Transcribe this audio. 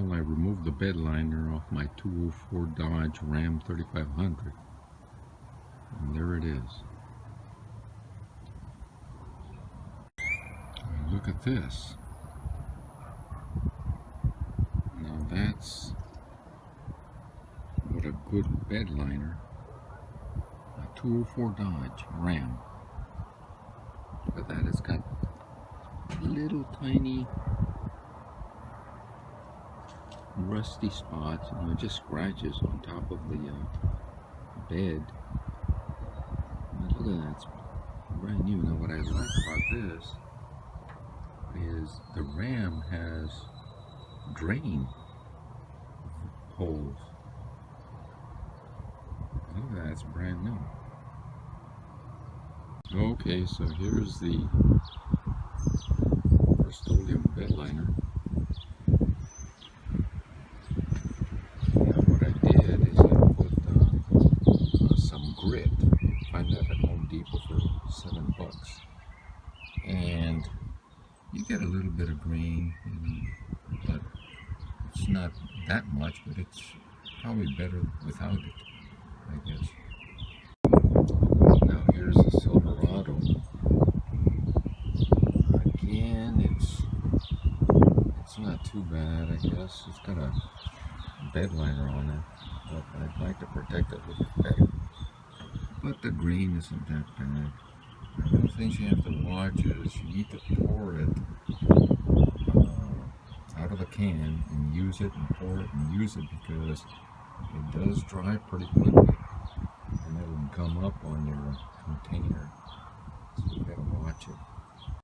Well, I removed the bed liner off my 204 Dodge Ram 3500, and there it is. And look at this. Now that's what a good bed liner, a 204 Dodge Ram. Look at that, it's got little tiny rusty spots, just scratches on top of the bed. And look at that, it's brand new. Now what I like about this is the Ram has drain holes. Look at that, it's brand new. Okay, so here's the Rustoleum Bed Liner. What I did is I put some grit. Find that at Home Depot for $7, and you get a little bit of grain, but it's not that much. But it's probably better without it, I guess. Now here's the Silverado. Again, it's not too bad, I guess. It's got a bed liner on it, but I'd like to protect it a little bit better. But the green isn't that bad. One of the things you have to watch is you need to pour it out of the can and use it, and pour it and use it, because it does dry pretty quickly and it will come up on your container, so you gotta watch it.